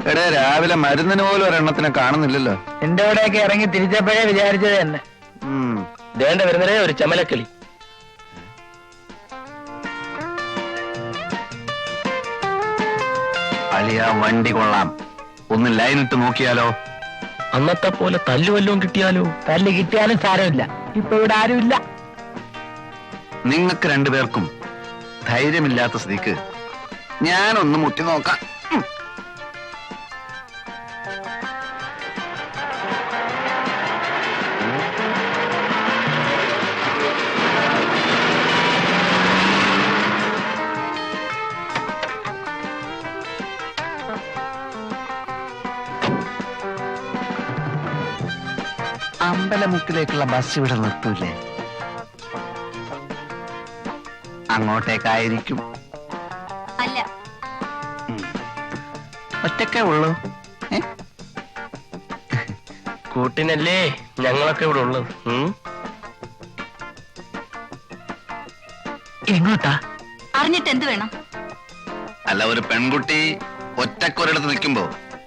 എടേ രാവിലെ മരുന്നിന് പോലും ഒരെണ്ണത്തിനെ കാണുന്നില്ലല്ലോ. എന്റെ കൂടെയൊക്കെ ഇറങ്ങി തിരിച്ചപ്പോഴേ വിചാരിച്ചത് തന്നെ. വേണ്ട വരുന്നതേ ഒരു ചമലക്കിളി. അളിയ വണ്ടി കൊള്ളാം, ഒന്ന് ലൈനിട്ട് നോക്കിയാലോ? അന്നത്തെ പോലെ തല്ലുവല്ലോ കിട്ടിയാലോ? തല്ല് കിട്ടിയാലും സാരമില്ല, ഇപ്പൊ ഇവിടെ ആരുമില്ല. നിങ്ങൾക്ക് രണ്ടുപേർക്കും ധൈര്യമില്ലാത്ത സ്ഥിതിക്ക് ഞാനൊന്ന് മുട്ടി നോക്കാം. അമ്പലമുക്കിലേക്കുള്ള ബസ് ഇവിടെ നിർത്തൂലേ? അങ്ങോട്ടേക്കായിരിക്കും. അല്ല, ഒറ്റക്കേ ഉള്ളൂ. കൂട്ടിനല്ലേ ഞങ്ങളൊക്കെ ഇവിടെ ഉള്ളത്. എങ്ങോട്ടാ? അറിഞ്ഞിട്ട് എന്ത് വേണം? അല്ല, ഒരു പെൺകുട്ടി ഒറ്റക്കൊരിടത്ത് നിൽക്കുമ്പോ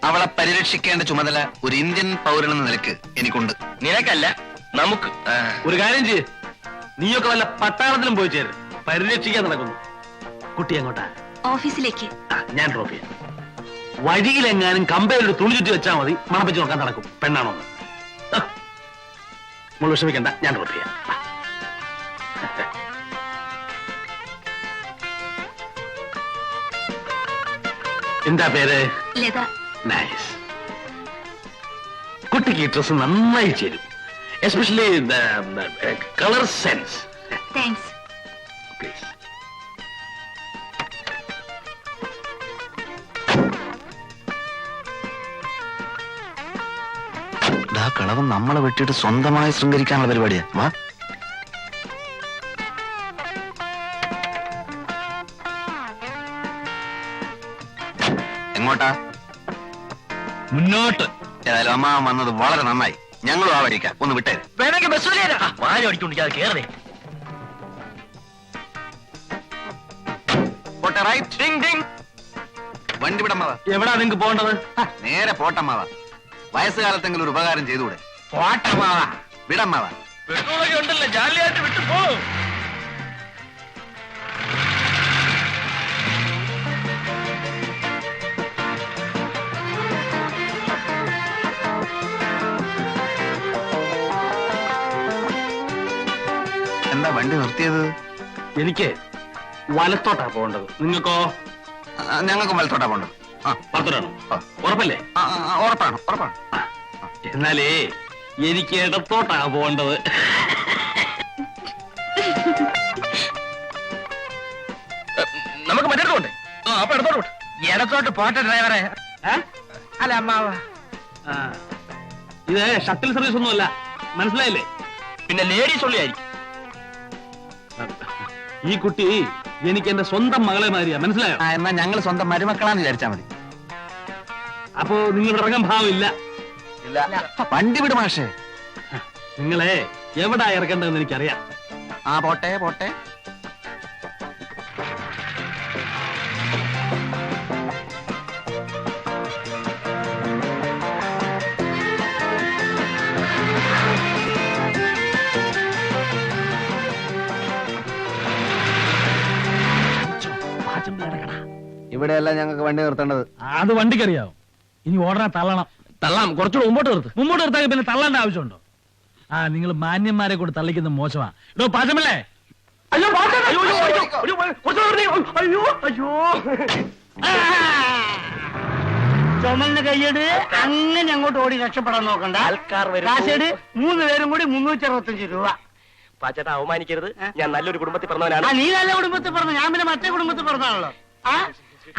അവളെ പരിരക്ഷിക്കേണ്ട ചുമതല ഒരു ഇന്ത്യൻ പൗരനെന്ന നിലക്ക് എനിക്കുണ്ട്. നിനക്കല്ല, നമുക്ക്. ഒരു കാര്യം ചെയ്യ്, നീയൊക്കെ വല്ല പട്ടാളത്തിലും പോയി ചേരും. പരിരക്ഷിക്കാൻ നടക്കുന്നു. കുട്ടി എങ്ങോട്ടാ? ഓഫീസിലേക്ക്. ഞാൻ ഡ്രോപ്പ് ചെയ്യാം. വഴിയിലെങ്ങാനും കമ്പയിലൊരു തുണി ചുറ്റി വെച്ചാൽ മതി, മണപ്പിച്ച് നോക്കാൻ നടക്കും. പെണ്ണാണോ? നമ്മൾ വിഷമിക്കണ്ട, ഞാൻ ഡ്രോപ്പ് ചെയ്യാം. എന്താ പേര്? ലത. നൈസ്. കുട്ടിക്ക് ഡ്രസ് നന്നായി ചേരും, especially colour sense. Thanks. Please. കളവൻ നമ്മളെ വെട്ടിയിട്ട് സ്വന്തമായി ശൃംഗരിക്കാനുള്ള പരിപാടിയാ. വാ. എങ്ങോട്ടാ? മുന്നോട്ട്. ഏതായാലും അമ്മ വന്നത് വളരെ നന്നായി. ഞങ്ങളും ആ വഴിക്കാം. ഒന്ന് വിട്ടേ. വേണമെങ്കിൽ ബസ് വാഴ അടിക്കൊണ്ടിരിക്കാതെ കേറേ. പോട്ടെ, റൈറ്റ്. വണ്ടി വിടമ്മാവാ. എവിടാ നിങ്ങക്ക് പോകേണ്ടത്? നേരെ പോട്ടമ്മാവാ. വയസ്സുകാലത്തെങ്കിലും ഒരു ഉപകാരം ചെയ്തുകൂടെ? പോട്ടമാവാ. വിടമ്മാവാ. പെട്രോളൊക്കെ ഉണ്ടല്ലോ, ജാലിയായിട്ട് വിട്ടു പോ. എന്താ വണ്ടി നിർത്തിയത്? എനിക്ക് വലത്തോട്ടാ പോകേണ്ടത്. നിങ്ങൾക്കോ? ഞങ്ങൾക്ക് വലത്തോട്ടാ പോണ്ടത്. വലത്തോട്ടാണോ? ഉറപ്പല്ലേ? ഉറപ്പാണ്, ഉറപ്പാണ്. എന്നാലേ എനിക്ക് ഇടത്തോട്ടാ പോകേണ്ടത്. നമുക്ക് മറ്റേടത്തോട്ടെ. അപ്പൊ ഇടത്തോട്ട്. ഇടത്തോട്ട് പോട്ടെ ഡ്രൈവറെ. അല്ല അമ്മാവ, ഇത് ഷട്ടിൽ സർവീസ് ഒന്നുമല്ല, മനസ്സിലായില്ലേ? പിന്നെ ലേഡീസ് ഉള്ളിയായിരിക്കും. ഈ കുട്ടി എനിക്ക് എന്റെ സ്വന്തം മകളെ മാതിരിയാ, മനസ്സിലായോ? എന്നാ ഞങ്ങൾ സ്വന്തം മരുമക്കളാന്ന് വിചാരിച്ചാ മതി. അപ്പോ നിങ്ങളുടെ ഇറങ്ങാൻ ഭാവമില്ല. വണ്ടി വിട് മാഷേ. നിങ്ങളെ എവിടാ ഇറക്കേണ്ടതെന്ന് എനിക്കറിയാം. പോട്ടെ പോട്ടെ. ഇവിടെയല്ല ഞങ്ങൾക്ക് വണ്ടി നിർത്തേണ്ടത്. അത് വണ്ടിക്കറിയാവും. ഇനി ഓടനെ തള്ളണം. തള്ളാം, കുറച്ചുകൂടെ മുമ്പോട്ട് നിർത്ത്. മുമ്പോട്ട് നിർത്താൻ പിന്നെ തള്ളേണ്ട ആവശ്യമുണ്ടോ? നിങ്ങൾ മാന്യന്മാരെ കൂടെ തള്ളിക്കുന്ന മോശമാ. ഇടോ പാചമല്ലേ? അയ്യോ, അയ്യോ. ചുമലിന് കൈയ്യട്. അങ്ങനെ അങ്ങോട്ട് ഓടി രക്ഷപ്പെടാൻ നോക്കണ്ട. ആൾക്കാർ വരും. കാശേട് 3 പേരും കൂടി 365 രൂപ. പാച്ചേട്ടാ, അവമാനിക്കരുത്. ഞാൻ നല്ലൊരു കുടുംബത്തിൽ പറഞ്ഞവനാണ്. നീ നല്ല കുടുംബത്തിൽ പറഞ്ഞു, ഞാൻ പിന്നെ മറ്റേ കുടുംബത്തിൽ പറഞ്ഞാണല്ലോ.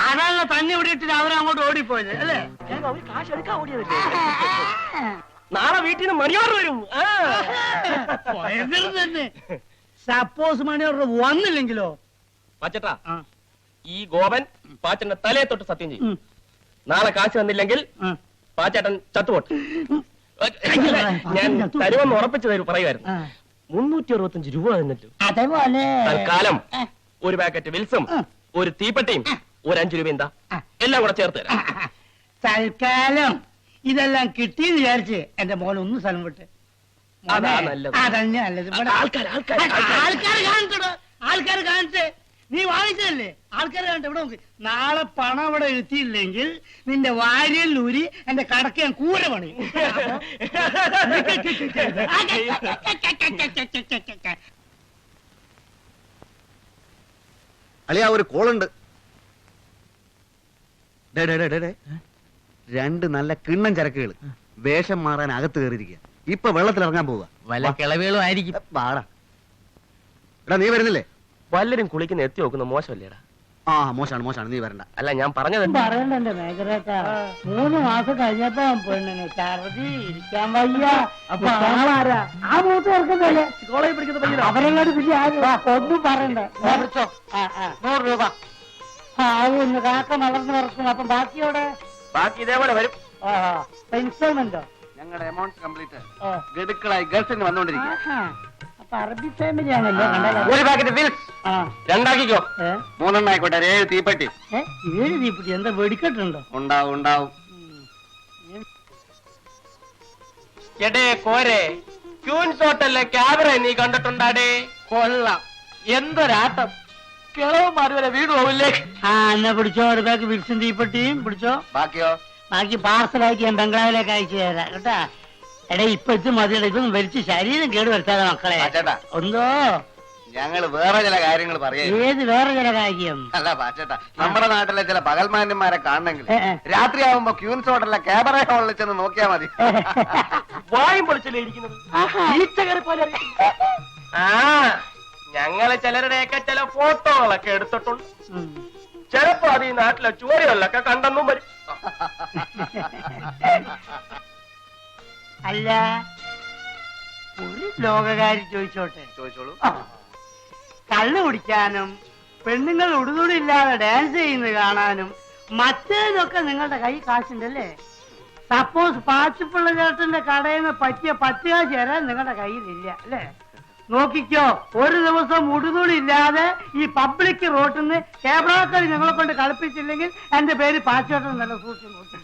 അതാണല്ലോ തന്നെ ഇവിടെ ഇട്ടിട്ട് അവരങ്ങോട്ട് ഓടിപ്പോയത് അല്ലേ? കാശ് എടുക്കാൻ ഓടിയതല്ലേ? നാളെ വീട്ടിൽ നിന്ന് മണിയോർ വരും. തന്നെ. സപ്പോസ് മണിയോർ വന്നില്ലെങ്കിലോ? പാച്ചേട്ടാ, ഈ ഗോപൻ പാച്ചന്റെ തലയെ തൊട്ട് സത്യം ചെയ്യും. നാളെ കാശ് വന്നില്ലെങ്കിൽ പാച്ചേട്ടൻ ചത്തുപോട്ടെ. ഞാൻ തരുമെന്ന് ഉറപ്പിച്ചു തരും പറയുമായിരുന്നു. 365 രൂപ തന്നിട്ടു. അതേപോലെ തൽക്കാലം ഒരു പാക്കറ്റ് വിൽസും ഒരു തീപ്പെട്ടിയും ഒരു 5 രൂപ എന്താ എല്ലാം കൂടെ ചേർത്ത് തരാം. തൽക്കാലം ഇതെല്ലാം കിട്ടിയെന്ന് വിചാരിച്ച് എന്റെ മോൻ ഒന്ന് സ്ഥലം വിട്ട്. അതാ നല്ലത്. അതന്നെ നല്ലത്. ആൾക്കാർ കാണിച്ചോ, ആൾക്കാർ കാണിച്ചേ. നീ വാങ്ങിച്ചതല്ലേ, ആൾക്കാർ കാണട്ടെ. ഇവിടെ നോക്ക്, നാളെ പണം ഇവിടെ എത്തിയില്ലെങ്കിൽ നിന്റെ വാരിയിൽ ഊരി എന്റെ കടക്ക് ഞാൻ കൂര പണിയും. അളിയാ ഒരു കോളുണ്ട്. രണ്ട് നല്ല കിണ്ണം ചരക്കുകൾ വേഷം മാറാൻ അകത്ത് കയറിയിരിക്കുക. ഇപ്പൊ വെള്ളത്തിൽ ഇറങ്ങാൻ പോവുക. വല്ല കിളവുകളും ആയിരിക്കും. വാടാ. എടാ നീ വരുന്നില്ലേ? വല്ലരും കുളിക്കുന്ന എത്തി നോക്കുന്ന മോശമല്ലേടാ? ആ മോശാണ് നീ വരണ്ട. അല്ല ഞാൻ പറഞ്ഞത് പറയണ്ടേ മേഖലേട്ടാ, 3 മാസം കഴിഞ്ഞപ്പോ പെണ്ണിന് ഛർദി, ഇരിക്കാൻ വയ്യ. അപ്പൊ ആളാരാ? ആ മൂത്ത് ചേർക്കുന്നല്ലേ കോളേജിൽ പഠിക്കുന്ന അവരെങ്ങോട്ട് പിന്നെ ഒന്നും പറയണ്ടേ. 100 രൂപ ഒന്ന് കാക്ക വളർന്നു വറക്കും. അപ്പൊ ബാക്കിയോടെ ബാക്കി ഇതേപോലെ വരും. ഇൻസ്റ്റോൾമെന്റോ? ഞങ്ങളുടെ എമൗണ്ട് കംപ്ലീറ്റ് ഗഡുക്കളായി ഗൾഫിന് വന്നോണ്ടിരിക്കുക. അപ്പൊ അറബി ഫാമിലി ആണല്ലോ. ഒരു പാക്കറ്റ് ബിൽസ് രണ്ടാക്കിക്കോ. 3 ആയിക്കോട്ടെ. 7 തീപ്പെട്ടി. 7 തീപ്പെട്ടി എന്താ വെടിക്കെട്ടുണ്ടോ? ഉണ്ടാവും. എടേ കോരെ, ക്യൂൻസ് ഹോട്ടലിലെ ക്യാമറ നീ കണ്ടിട്ടുണ്ടാടേ? കൊള്ളാം, എന്തൊരാട്ടം. കിളവന്മാര് വരെ വീട് പോവില്ലേ? എന്നാ പിടിച്ചോ, ഒരു ബാഗ് വിൽസും തീപ്പെട്ടിയും പിടിച്ചോ. ബാക്കിയോ? ബാക്കി പാർസലാക്കി ഞാൻ ബംഗ്ലാവിലേക്ക് അയച്ചു തരാം കേട്ടാ. എടേ ഇപ്പൊ ഇത് മതിയട, ഇതൊന്നും വലിച്ച് ശരീരം കേട് വരുത്താതെ മക്കളെ. പാച്ചേട്ടാ, ഒന്നോ ഞങ്ങള് വേറെ ചില കാര്യങ്ങൾ പറയാം. ഏത് വേറെ ചില കാര്യം? അല്ല പാച്ചേട്ടാ, നമ്മുടെ നാട്ടിലെ ചില പകൽമാന്യന്മാരെ കാണണമെങ്കിൽ ഏ, ഏ. രാത്രി ആവുമ്പോ ക്യൂൻസ് ഹോട്ടലിലെ ക്യാമറ ഹോളിൽ ചെന്ന് നോക്കിയാ മതി. വായും പൊളിച്ചല്ലേ ഇരിക്കുന്നത്? ഈച്ച കയറി പോലെ. ആ ഞങ്ങള് ചിലരുടെയൊക്കെ ചില ഫോട്ടോകളൊക്കെ എടുത്തിട്ടുണ്ട്. ചിലപ്പോ അത് ഈ നാട്ടിലെ ചുവരുകളിലൊക്കെ കണ്ടെന്നും വരും. അല്ല, ഒരു ലോകകാരി ചോദിച്ചോട്ടെ? ചോദിച്ചോളൂ. കള്ളു കുടിക്കാനും പെണ്ണുങ്ങൾ ഉടുതുടില്ലാതെ ഡാൻസ് ചെയ്യുന്നത് കാണാനും മറ്റേതൊക്കെ നിങ്ങളുടെ കൈ കാശുണ്ടല്ലേ? സപ്പോസ് പാച്ചിപ്പിള്ള ചേട്ടന്റെ കടയിൽ നിന്ന് പറ്റിയ 10 കാശ് തരാൻ നിങ്ങളുടെ കയ്യിലില്ല അല്ലേ? നോക്കിക്കോ, ഒരു ദിവസം ഉടുതുടില്ലാതെ ഈ പബ്ലിക് റോട്ടിൽ നിന്ന് ക്യാമറക്കാർ ഞങ്ങളെ കൊണ്ട് കളിപ്പിച്ചില്ലെങ്കിൽ എന്റെ പേര് പാച്ചോട്ടൻ നല്ല സൂക്ഷിച്ചു നോക്കി.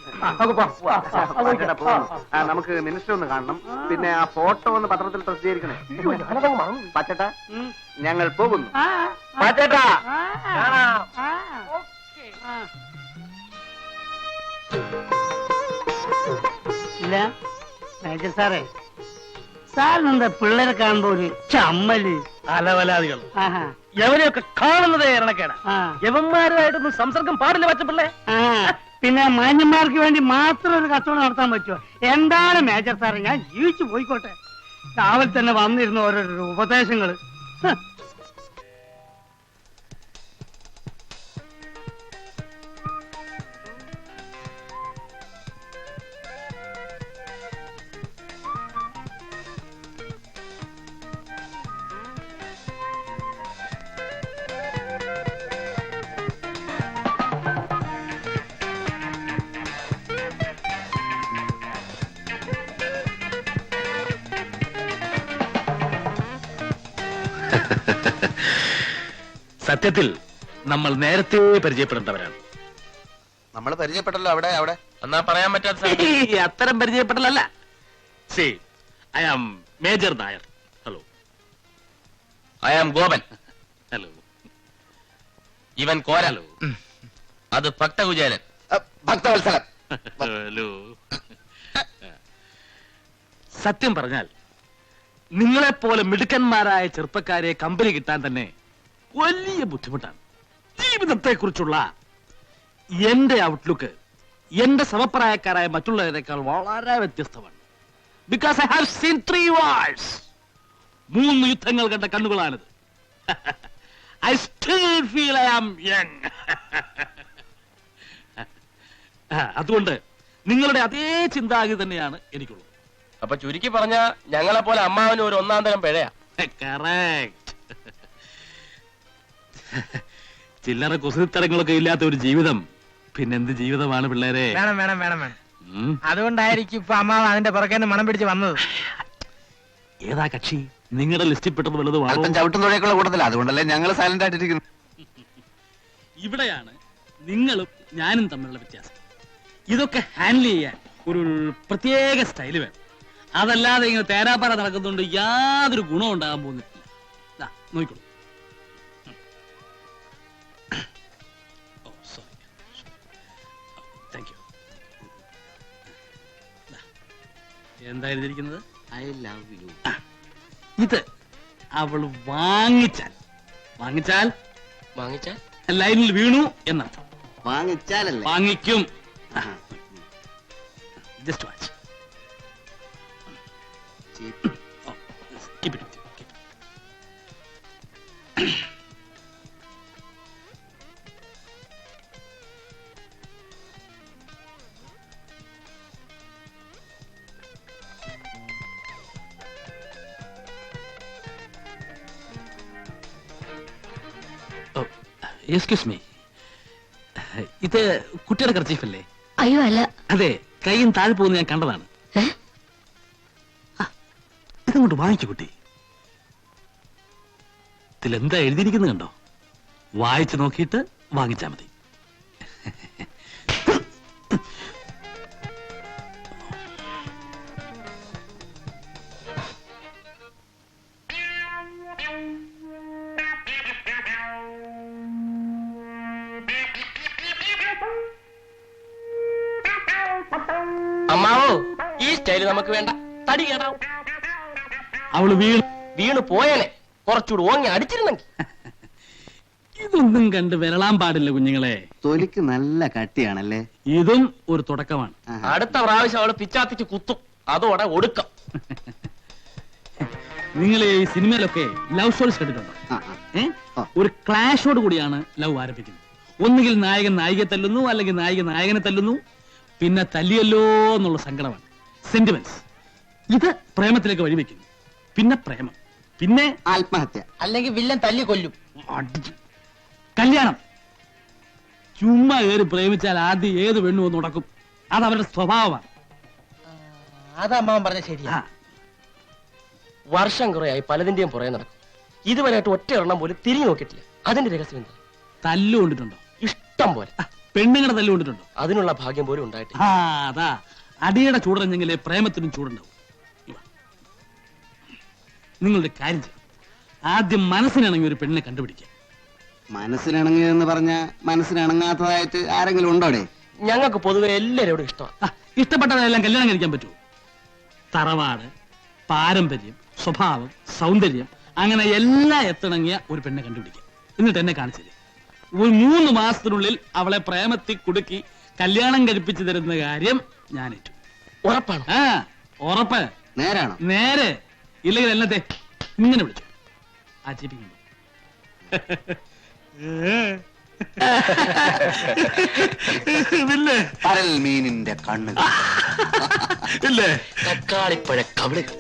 പാച്ചേട്ടാ പോകുന്നു. നമുക്ക് മിനിസ്റ്റർ ഒന്ന് കാണണം. പിന്നെ ആ ഫോട്ടോ ഒന്ന് പത്രത്തിൽ പ്രസിദ്ധീകരിക്കണേ. പാച്ചേട്ടാ ഞങ്ങൾ പോകുന്നു. പാച്ചേട്ടാ ഇല്ല മേജർ സാറേ, സാറിനെന്താ പിള്ളേരെ കാണുമ്പോ ഒരു ചമ്മല്? അലവലാദികൾ ആഹാ. എവരെയൊക്കെ കാണുന്നതേ ഇറണക്കേടാ. ആ. യവന്മാരുമായിട്ടൊന്നും സംസർഗം പാടില്ല പറ്റപ്പിള്ളേ. ആ, പിന്നെ മാന്യന്മാർക്ക് വേണ്ടി മാത്രം ഒരു കച്ചവടം നടത്താൻ പറ്റുമോ? എന്താണ് മേജർ സാറേ, ഞാൻ ജീവിച്ചു പോയിക്കോട്ടെ. രാവിലെ തന്നെ വന്നിരുന്ന ഓരോരോ ഉപദേശങ്ങള്. സത്യത്തിൽ നമ്മൾ നേരത്തെ പരിചയപ്പെടേണ്ടവരാണ്. നമ്മൾ പരിചയപ്പെട്ടല്ലോ. അവിടെ എന്നാ പറയാൻ പറ്റാത്ത അത്തരം പരിചയപ്പെടലല്ല. See I am major Nair. Hello. I am Gopan. Hello. ഇവൻ കോര. ഹലോ. അത് ഭക്തകുചേരൻ. ഭക്തവത്സലൻ. ഹലോ. സത്യം പറഞ്ഞാൽ നിങ്ങളെപ്പോലെ മിടുക്കന്മാരായ ചെറുപ്പക്കാരെ കമ്പനി കിട്ടാൻ തന്നെ വലിയ ബുദ്ധിമുട്ടാണ്. ജീവിതത്തെ കുറിച്ചുള്ള എന്റെ ഔട്ട്ലുക്ക് എന്റെ സമപ്രായക്കാരായ മറ്റുള്ളവരെക്കാൾ വളരെ വ്യത്യസ്തമാണ്. Because I have seen 3 wars. 3 യുദ്ധങ്ങൾ കണ്ട കണ്ണുകളാണിത്. I still feel I am young. അതുകൊണ്ട് നിങ്ങളുടെ അതേ ചിന്താഗതി തന്നെയാണ് എനിക്കുള്ളത്. അപ്പൊ ചുരുക്കി പറഞ്ഞ ഞങ്ങളെ പോലെ അമ്മാവന് ഒരു 1-ാം തരം പിഴയാ. കറക്റ്റ്. ചില്ലറ കുസൃത്തരങ്ങളൊക്കെ ഇല്ലാത്ത ഒരു ജീവിതം പിന്നെന്ത് ജീവിതമാണ് പിള്ളേരെ? വേണം. അതുകൊണ്ടായിരിക്കും ഇപ്പൊ അമ്മാവ് അതിന്റെ പുറകെ മണം പിടിച്ച് വന്നത്. ഏതാ കക്ഷി? നിങ്ങളുടെ ലിസ്റ്റിൽ പെട്ടത് വലുതും അല്പം ചവിട്ടുന്നതിനേക്കുള്ള കൂട്ടത്തില്ല. അതുകൊണ്ടല്ലേ ഞങ്ങൾ സൈലന്റ് ആയിട്ടിരിക്കുന്നു. ഇവിടെയാണ് നിങ്ങളും ഞാനും തമ്മിലുള്ള വ്യത്യാസം. ഇതൊക്കെ ഹാൻഡിൽ ചെയ്യാൻ ഒരു പ്രത്യേക സ്റ്റൈല് വേണം. അതല്ലാതെ ഇങ്ങനെ തേരാപ്പാറ നടക്കുന്നുണ്ട് യാതൊരു ഗുണവും ഉണ്ടാകാൻ പോകുന്നില്ല. നോക്കിക്കോളൂ. Sorry, thank you. എന്താ എഴുതിയിരിക്കുന്നത്? I love you. ഇത് അവൾ വാങ്ങിച്ചാൽ വാങ്ങിച്ചാൽ ലൈനിൽ വീണു എന്നർത്ഥം. വാങ്ങിച്ചാലല്ലേ? വാങ്ങിക്കും. Just watch. Keep it. Excuse me, ഇത് കുട്ടിയുടെ കർച്ചീഫല്ലേ? അയ്യോ അല്ല. അതെ, കൈയും താഴെ പോകുന്ന ഞാൻ കണ്ടതാണ്. ഇതങ്ങോട്ട് വാങ്ങിച്ചു കുട്ടി. ഇതിലെന്താ എഴുതിയിരിക്കുന്നത് കണ്ടോ? വായിച്ചു നോക്കിയിട്ട് വാങ്ങിച്ചാ മതി. അമ്മാവോ, ഈ സ്റ്റൈല് നമുക്ക് വേണ്ട. തടി കേടാവും. അവള് വീണ് പോയേനെ. കുറച്ചുകൂടി ഓങ്ങി അടിച്ചിരുന്നെങ്കിൽ. ഇതൊന്നും കണ്ട് വിരളാൻ പാടില്ല കുഞ്ഞുങ്ങളെ. തൊലിക്ക് നല്ല കട്ടിയാണല്ലേ? ഇതും ഒരു തുടക്കമാണ്. അടുത്ത പ്രാവശ്യം അവള് പിച്ചാത്തിക്ക് കുത്തും. അതോടെ ഒടുക്കം. നിങ്ങൾ ഈ സിനിമയിലൊക്കെ ലവ് സ്റ്റോറീസ് കണ്ടിട്ടുണ്ടോ? ഒരു ക്ലാഷോട് കൂടിയാണ് ലവ് ആരംഭിക്കുന്നത്. ഒന്നുകിൽ നായകൻ നായികയെ തല്ലുന്നു, അല്ലെങ്കിൽ നായിക നായകനെ തല്ലുന്നു. പിന്നെ തല്ലിയല്ലോ എന്നുള്ള സങ്കടമാണ്, സെന്റിമെന്റ്സ്. ഇത് പ്രേമത്തിലേക്ക് വഴിവെക്കുന്നു. പിന്നെ പ്രേമം, പിന്നെ ആത്മഹത്യ, അല്ലെങ്കിൽ വില്ലൻ തല്ലി കൊല്ലും. കല്യാണം. ചുമ്മാ കയറി പ്രേമിച്ചാൽ ആദ്യം ഏത് പെണ്ണു ഒന്ന് ഉടക്കും. അത് അവരുടെ സ്വഭാവമാണ്. അത് അമ്മാവൻ പറഞ്ഞ ശരിയാ. വർഷം കുറയായി പലതിന്റെയും പുറകെ നടക്കും. ഇതുവരെയായിട്ട് ഒറ്റ എണ്ണം പോലും തിരിഞ്ഞു നോക്കിയിട്ടില്ല. അതിന്റെ രഹസ്യം എന്താ? തല്ലു കൊണ്ടിട്ടുണ്ടോ? ഇഷ്ടം പോലെ. പെണ്ണുങ്ങളെ തല്ലു കൊണ്ടിട്ടുണ്ടോ? അതിനുള്ള ഭാഗ്യം പോലും ഉണ്ടായിട്ടില്ല. അതാ അടിയുടെ ചൂടറിഞ്ഞെങ്കിലേ പ്രേമത്തിനും ചൂടുണ്ടാവും. നിങ്ങളുടെ കാര്യം ചെയ്യും, ആദ്യം മനസ്സിനിണങ്ങി ഒരു പെണ്ണിനെ കണ്ടുപിടിക്കുക. മനസ്സിനിണങ്ങിയതെന്ന് പറഞ്ഞ മനസ്സിനിണങ്ങാത്തതായിട്ട് ആരെങ്കിലും ഉണ്ടോടെ? ഞങ്ങൾക്ക് പൊതുവെ എല്ലാവരോടും ഇഷ്ടമാണ്. ഇഷ്ടപ്പെട്ടതെല്ലാം കല്യാണം കഴിക്കാൻ പറ്റുമോ? തറവാട്, പാരമ്പര്യം, സ്വഭാവം, സൗന്ദര്യം, അങ്ങനെ എല്ലാം എത്തിണങ്ങിയ ഒരു പെണ്ണെ കണ്ടുപിടിക്കുക. എന്നിട്ട് എന്നെ കാണിച്ചില്ലേ, ഒരു 3 മാസത്തിനുള്ളിൽ അവളെ പ്രേമത്തിൽ കുടുക്കി കല്യാണം കഴിപ്പിച്ചു തരുന്ന കാര്യം ഞാൻ ഏറ്റു. ഉറപ്പാണ്? ഉറപ്പ്. നേരാണോ? നേരെ. ഇല്ലെങ്കിൽ എന്നത്തെ ഇങ്ങനെ വിളിച്ചു ആ ചിപ്പിക്കുന്നു. പരൽ മീനിന്റെ കണ്ണ്, തക്കാളിപ്പഴ കവിളുകൾ,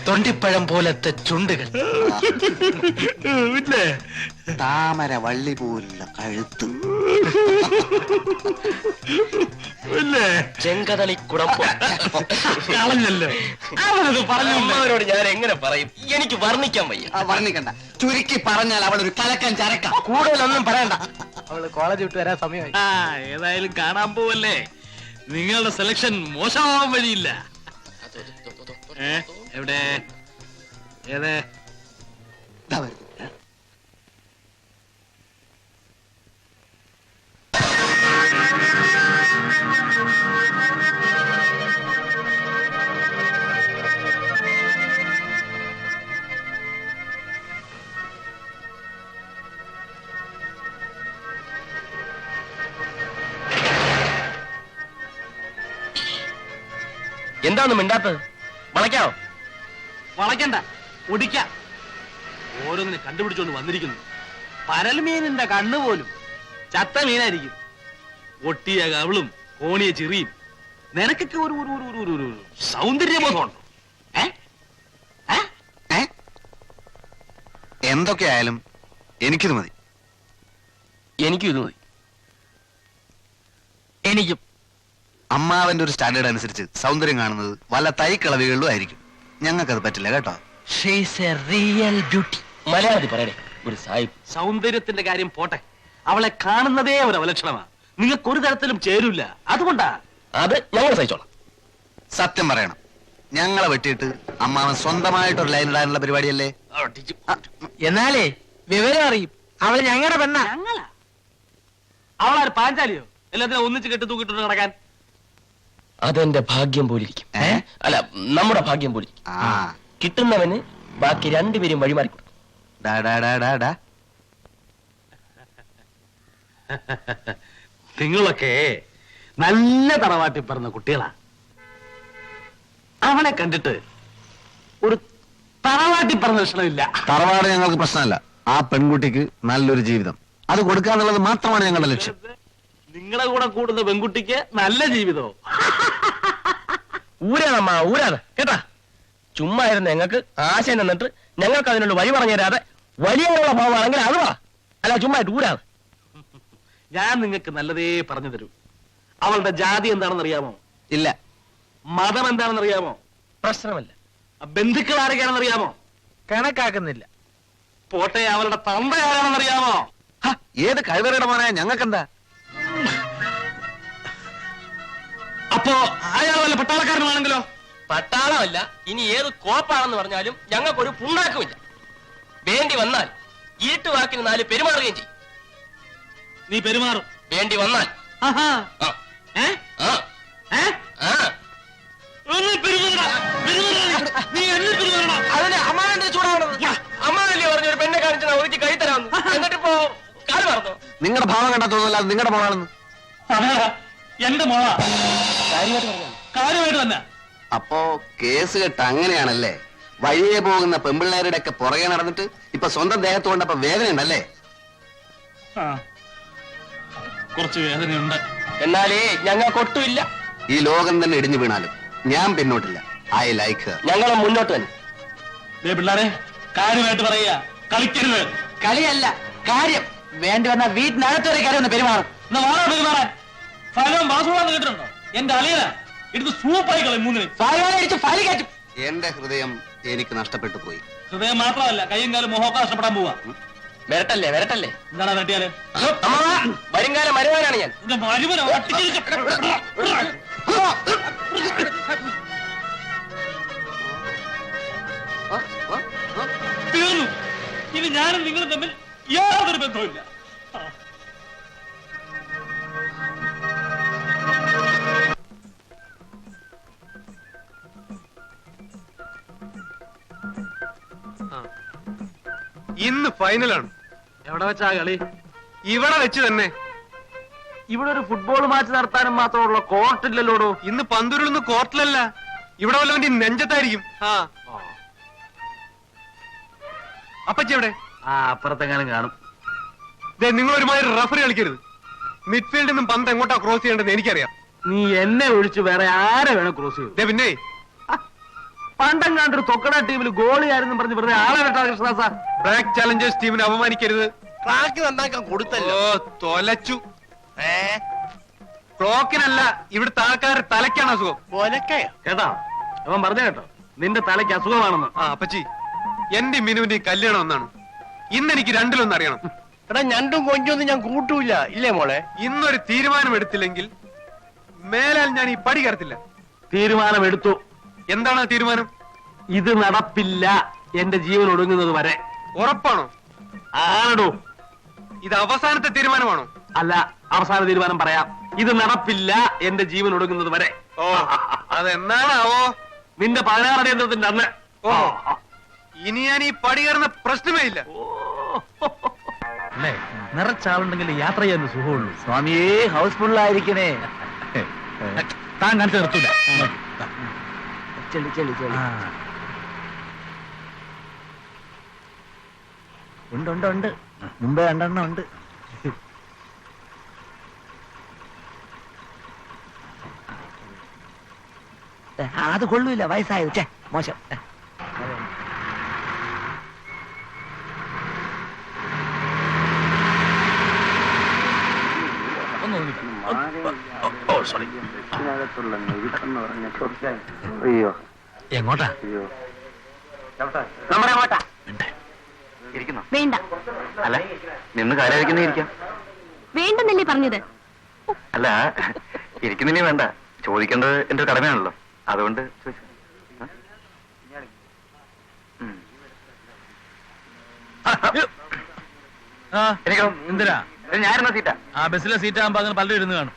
തൊണ്ടിപ്പഴം പോലത്തെ ചുണ്ടുകൾ, താമര വള്ളി പോലുള്ള കഴുത്ത്, ചെങ്കതളിക്കുടം. കളഞ്ഞല്ലോ. അവനത് പറഞ്ഞു. അമ്മവരോട് ഞാൻ എങ്ങനെ പറയും? എനിക്ക് വർണ്ണിക്കാൻ വയ്യ. വർണ്ണിക്കണ്ട, ചുരുക്കി പറഞ്ഞാൽ അവളൊരു കലക്കൻ ചരക്ക. കൂടുതലൊന്നും പറയണ്ട. അവള് കോളേജ് വിട്ട് വരാൻ സമയമായി. ഏതായാലും കാണാൻ പോവല്ലേ. നിങ്ങളുടെ സെലക്ഷൻ മോശമാവാൻ വഴിയില്ല. എവിടെ? ഏതേ? എന്താന്ന് മിണ്ടാത്തത്? വളയ്ക്കാവോ? വളയ്ക്കണ്ട, ഒടിക്കാം. ഓരോന്നിനെ കണ്ടുപിടിച്ചോണ്ട് വന്നിരിക്കുന്നു. പരൽമീനിന്റെ കണ്ണു പോലും ചത്ത മീനായിരിക്കും. ഒട്ടിയ കവിളും കോണിയ ചിറിയും. നിനക്കൊക്കെ ഒരു സൗന്ദര്യബോധമുണ്ടോ? എന്തൊക്കെയായാലും എനിക്കിത് മതി. എനിക്കും ഇത് മതി. എനിക്കും. അമ്മാവന്റെ ഒരു സ്റ്റാൻഡേർഡ് അനുസരിച്ച് സൗന്ദര്യം കാണുന്നത് വല്ല തൈക്കളവികളിലും ആയിരിക്കും. ഞങ്ങൾക്കത് പറ്റില്ല കേട്ടോ. She's A real beauty. മലയാളത്തിൽ പറയണേ ഒരു സാഹിബ്. സൗന്ദര്യത്തിന്റെ കാര്യം പോട്ടെ, അവളെ കാണുന്നതേ ഒരു അവലക്ഷണമാണ്. നിങ്ങൾക്ക് ഒരു തരത്തിലും ചേരൂല. അതുകൊണ്ടാ. അത് ഞങ്ങൾ സഹിച്ചോളാം. സത്യം പറയണം, ഞങ്ങളെ വെട്ടിയിട്ട് അമ്മാവൻ സ്വന്തമായിട്ടൊരു ലൈൻ ഇടാനുള്ള പരിപാടിയല്ലേ? എന്നാലേ വിവരം അറിയും. അവള് ഞങ്ങളുടെ പെണ്ണ. അവളാര് പാഞ്ചാലിയോ? എല്ലാത്തിനും ഒന്നിച്ച് കെട്ടി തൂക്കിട്ട് നടക്കാൻ. അതെന്റെ ഭാഗ്യം പോലിരിക്കും. അല്ല, നമ്മുടെ ഭാഗ്യം പോലിരിക്കും. ആ, കിട്ടുന്നവന് ബാക്കി രണ്ടുപേരും വഴിമാറി കൊടുക്കും. ഡാ, ഡാ, ഡാ, ഡാ, ഡാ. നിങ്ങളൊക്കെ നല്ല തറവാട്ടി പറഞ്ഞ കുട്ടികളാ. അവളെ കണ്ടിട്ട് ഒരു തറവാട്ടി പറഞ്ഞ ലക്ഷണമില്ല. തറവാട് ഞങ്ങൾക്ക് പ്രശ്നമല്ല. ആ പെൺകുട്ടിക്ക് നല്ലൊരു ജീവിതം അത് കൊടുക്കാന്നുള്ളത് മാത്രമാണ് ഞങ്ങളുടെ ലക്ഷ്യം. നിങ്ങളുടെ കൂടെ കൂടുന്ന പെൺകുട്ടിക്ക് നല്ല ജീവിതമോ? ഊരാണമ്മ, ഊരാണ് കേട്ടാ. ചുമ്മാ ഇരുന്ന് ഞങ്ങൾക്ക് ആശയം നിന്നിട്ട് ഞങ്ങൾക്ക് അതിനുള്ള വഴി പറഞ്ഞു തരാതെ വലിയുള്ള ഭാവമാണെങ്കിൽ അത് വാ. അല്ല, ചുമ്മാ ഊരാണ്. ഞാൻ നിങ്ങൾക്ക് നല്ലതേ പറഞ്ഞു തരൂ. അവളുടെ ജാതി എന്താണെന്ന് അറിയാമോ? ഇല്ല. മതം എന്താണെന്ന് അറിയാമോ? പ്രശ്നമല്ല. ബന്ധുക്കൾ ആരൊക്കെയാണെന്ന് അറിയാമോ? കണക്കാക്കുന്നില്ല. പോട്ടെ, അവളുടെ തന്ത ആരാണെന്ന് അറിയാമോ? ഹ, ഏത് കഴിവറയുടെ മോനെ, ഞങ്ങൾക്കെന്താ? അപ്പോ അയാൾ വല്ല പട്ടാളക്കാരനാണെങ്കിലോ? പട്ടാളമല്ല, ഇനി ഏത് കോപ്പാണെന്ന് പറഞ്ഞാലും ഞങ്ങൾക്കൊരു പുണ്ണാക്കുമില്ല. വേണ്ടി വന്നാൽ ഇരുട്ടുവാക്കിന് 4 പെരുമാറുകയും ചെയ്യും. നീ പെരുമാറും. വേണ്ടി വന്നാൽ ആഹാ. ആ, ഏ? ആ, ഏ? ആ. ഒന്ന് പെരുമാറടാ. പെരുമാറടാ. നീ എന്നെ പെരുമാറടാ. അതിന് അമ്മാവന്റെ ചൂടാവണത്. അമ്മാവല്ലേ പറഞ്ഞു ഒരു പെണ്ണെ കാണിച്ചാൽ ഒതുക്കി കൈ തരാമെന്ന്. എന്നിട്ടിപ്പോ കാല് മറന്നോ? നിങ്ങളുടെ ഭാവം കണ്ടാ തോന്നുന്നില്ല അത് നിങ്ങളുടെ മോളാണെന്ന്. അതാ, എന്റെ മോളാ. കാര്യമായിട്ട് പറഞ്ഞു. കാര്യമായിട്ട് തന്നെ. അപ്പോ കേസ് കെട്ട് അങ്ങനെയാണല്ലേ? വഴിയെ പോകുന്ന പെമ്പിള്ളേരുടെ ഒക്കെ പുറകെ നടന്നിട്ട് ഇപ്പൊ സ്വന്തം ദേഹത്ത് കൊണ്ടപ്പോ വേദന ഉണ്ടല്ലേ? ആ, കുറച്ച് വേദനയുണ്ട്. എന്നാലേ ഞങ്ങൾക്കൊട്ടുമില്ല. ഈ ലോകം തന്നെ ഇടിഞ്ഞു വീണാലും ഞാൻ പിന്നോട്ടില്ല. I like her. ഞങ്ങളും മുന്നോട്ട് തന്നെ. ദേ പിള്ളാരെ, കാര്യമായിട്ട് പറയുക, കളിക്കരുത്. കളിയല്ല കാര്യം. വേണ്ടി വന്ന വീട്ടിനകത്തൊരു കാര്യം ഒന്ന് പെരുമാറും. എന്നാ വാടാ പെരുമാറാൻ. ഫലം വാസുവാന്ന് കേട്ടിട്ടുണ്ടോ? എന്റെ അളിയനാ. എടുത്ത് സൂപ്പായി കളയും മൂന്നിന്. ഫയലടിച്ച് ഫയൽ കയറ്റും. എന്റെ ഹൃദയം എനിക്ക് നഷ്ടപ്പെട്ടു പോയി. ഹൃദയം മാത്രമല്ല, കയ്യും കാലും മുഖമൊക്കെ നഷ്ടപ്പെടാൻ പോവാ. വരട്ടല്ലേ, വരട്ടല്ലേ. എന്താണ് തട്ടിയാല്? അമ്മാവാ, വരുംകാലം മരുവാനാണ് ഞാൻ. എന്റെ മരുമനോ? തീർന്നു. ഇനി ഞാനും നിങ്ങളും തമ്മിൽ യാതൊരു ബന്ധവുമില്ല. ഇന്ന് ഫൈനലാണ്. എവിടെ വെച്ചാ കളി? ഇവിടെ വെച്ച് തന്നെ. ഇവിടെ ഒരു ഫുട്ബോൾ മാച്ച് നടത്താനും മാത്രമുള്ള കോർട്ടില്ലല്ലോടോ. ഇന്ന് പന്തുരുളൊന്നും കോർട്ടിലല്ല, ഇവിടെ വല്ലവന്റെ നെഞ്ചത്തായിരിക്കും. ആ അപ്പച്ചി എവിടെ? ആ, അപ്പുറത്തെങ്ങാനും കാണും. നിങ്ങൾ ഒരുമാതിരി റഫറി കളിക്കരുത്. മിഡ്ഫീൽഡിൽ നിന്നും പന്ത് എങ്ങോട്ടാ ക്രോസ് ചെയ്യേണ്ടത് എനിക്കറിയാം. നീ എന്നെ ഒഴിച്ച് വേറെ ആരെ വേണം ക്രോസ് ചെയ്തു? പിന്നെ പണ്ടെങ്ങാണ്ടൊരു തൊക്കട ടീമിൽ ഗോളിയായിരുന്നു പറഞ്ഞ് വെറുതെ ആളെ കേട്ടാ കൃഷ്ണദാസ. ബ്ലാക്ക് ചാലഞ്ചേഴ്സ് ടീമിനെ അപമാനിക്കരുത്. ട്രാക്ക് നന്നാക്കാൻ കൊടുത്തല്ലോ. ഓ, തൊലച്ചു. ക്ലോക്കിനല്ല, ഇവിടുത്തെ ആൾക്കാരുടെ തലയ്ക്കാണ് അസുഖം. കേട്ടോ, അവൻ പറഞ്ഞ കേട്ടോ, നിന്റെ തലയ്ക്ക് അസുഖമാണെന്ന്. ആ അപ്പച്ചി, എന്റെ മിനുവിന്റെ കല്യാണം ഒന്നാണ്. ഇന്ന് എനിക്ക് രണ്ടിലൊന്നും അറിയണം. എടാ, ഞണ്ടും കൊഞ്ചൊന്നും ഞാൻ കൂട്ടൂല. ഇല്ലേ മോളെ? ഇന്നൊരു തീരുമാനം എടുത്തില്ലെങ്കിൽ മേലാൽ ഞാൻ ഈ പടി കയറത്തില്ല. തീരുമാനമെടുത്തു. എന്താണ് ആ തീരുമാനം? ഇത് നടപ്പില്ല എന്റെ ജീവൻ ഒടുങ്ങുന്നത് വരെ. ഉറപ്പാണോ? ആണോ? ഇത് അവസാനത്തെ തീരുമാനമാണോ? അല്ല, അവസാന തീരുമാനം പറയാം. ഇത് നടപ്പില്ല എന്റെ ജീവൻ ഒടുങ്ങുന്നത് വരെ. ഓ, അതെന്നാണാവോ? നിന്റെ 16 അടിയന്തരത്തിന്റെ അന്ന്. ഓ, ഇനി ഞാൻ ഈ പടി കയറുന്ന പ്രശ്നമേ ഇല്ല. അല്ലേ, നിറച്ചാളുണ്ടെങ്കിൽ യാത്ര ചെയ്യാൻ സുഖമുള്ളൂ. സ്വാമിയേ, ഹൗസ്ഫുള്ളായിരിക്കണേ. താൻ കാണിച്ചു നിർത്തൂല. ചെളി ചെളി ചെളി. ഉണ്ട് ഉണ്ട് ഉണ്ട്. മുമ്പേ 2 എണ്ണം ഉണ്ട്. അത് കൊള്ളൂല, വയസ്സായത്. ചേ, മോശം. അയ്യോ, എങ്ങോട്ടാ? നമ്മുടെ അങ്ങോട്ടാ. വേണ്ട. അല്ല, നിന്ന് കാലായിരിക്കുന്ന ഇരിക്കാം. വേണ്ടെന്നല്ലേ പറഞ്ഞത്? അല്ല ഇരിക്കുന്നിനി വേണ്ട, ചോദിക്കേണ്ടത് എന്റെ ഒരു കടമയാണല്ലോ, അതുകൊണ്ട് ചോദിച്ചു. എനിക്കോ എന്തിനാ? ഞായിരുന്ന സീറ്റാ. ആ ബസ്സിലെ സീറ്റ് ആകുമ്പോ അങ്ങനെ പലരും ഇരുന്ന് കാണും.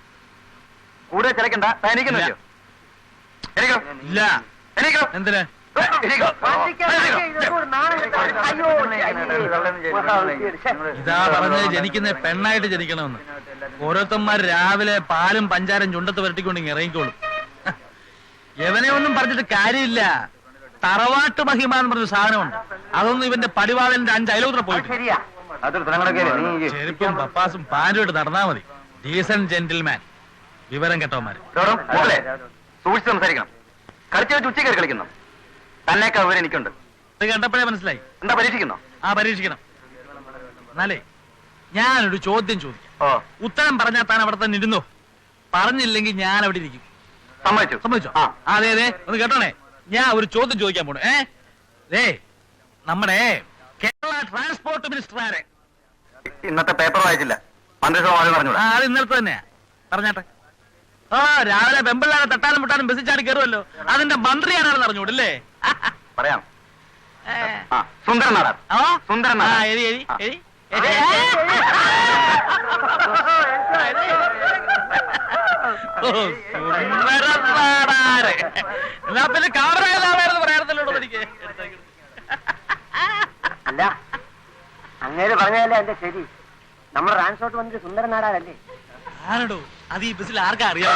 കൂടുതൽ ചിലക്കണ്ട, എനിക്കൊന്നോ എനിക്കോ ഇല്ല. എനിക്കോ എന്തിനാ? ഇതാ പറഞ്ഞത് ജനിക്കുന്ന പെണ്ണായിട്ട് ജനിക്കണമെന്ന്. ഓരോരുത്തന്മാർ രാവിലെ പാലും പഞ്ചാരം ചുണ്ടത്ത് വരട്ടിക്കൊണ്ട് ഇങ്ങ് ഇറങ്ങിക്കോളും. എവനെ ഒന്നും പറഞ്ഞിട്ട് കാര്യമില്ല. തറവാട്ട് മഹിമ എന്ന് പറഞ്ഞ സാധനമുണ്ട്. അതൊന്നും ഇവന്റെ പടിവാളന്റെ 5 അയലോത്ര പോയിട്ട്. ചെരുപ്പും പപ്പാസും പാൻറ്റും ഇട്ട് നടന്നാ മതി. Decent gentleman. വിവരം കേട്ടോമാര് സൂക്ഷിച്ച് സംസാരിക്കണം. കളിച്ചു വെച്ച് ഉച്ചയ്ക്ക് കളിക്കുന്നു. തന്നേക്കാ വിവരം എനിക്കുണ്ട്. ഇത് കണ്ടപ്പോഴേ മനസ്സിലായി. എന്താ പരീക്ഷിക്കുന്നോ? ആ പരീക്ഷിക്കണം. എന്നാലേ ഞാനൊരു ചോദ്യം ചോദിക്കാം. ഉത്തരം പറഞ്ഞാൽ താൻ അവിടെ തന്നെ ഇരുന്നോ. പറഞ്ഞില്ലെങ്കിൽ ഞാൻ അവിടെ ഇരിക്കും. സമ്മതിച്ചു. സമ്മതിച്ചോ? അതെ അതെ, ഒന്ന് കേട്ടോണേ. ഞാൻ ഒരു ചോദ്യം ചോദിക്കാൻ പോണു. നമ്മുടെ കേരള ട്രാൻസ്പോർട്ട് മിനിസ്റ്റർ ആരെ? ഇന്നത്തെ പേപ്പർ വായിച്ചില്ല. മന്ത്രിസഭ പറഞ്ഞൂടാ. അത് ഇന്നലത്തെ തന്നെയാ. പറഞ്ഞാട്ടെ. രാവിലെ പെമ്പിള്ളാരെ തട്ടാനും മുട്ടാനും ബസ്സിൽ ചാടി കയറുമല്ലോ, അതിന്റെ മന്ത്രി ആരാണെന്ന് അറിഞ്ഞൂടല്ലേ? പറയാം. സുന്ദരൻ നാടാർ. സുന്ദരൻ നാടാർ. എരി എരി എരി എന്നാ പിന്നെ കാമറായെന്ന് പറയാറുണ്ടല്ലോ എനിക്ക്. അല്ല, അങ്ങേര് പറഞ്ഞതല്ലേ എന്റെ ശരി. നമ്മുടെ ട്രാൻസ്പോർട്ട് വന്നിട്ട് സുന്ദരൻ നാടാരല്ലേ? ആരടോ അത്? ഈ ബസ്സിൽ ആർക്കാ അറിയാം?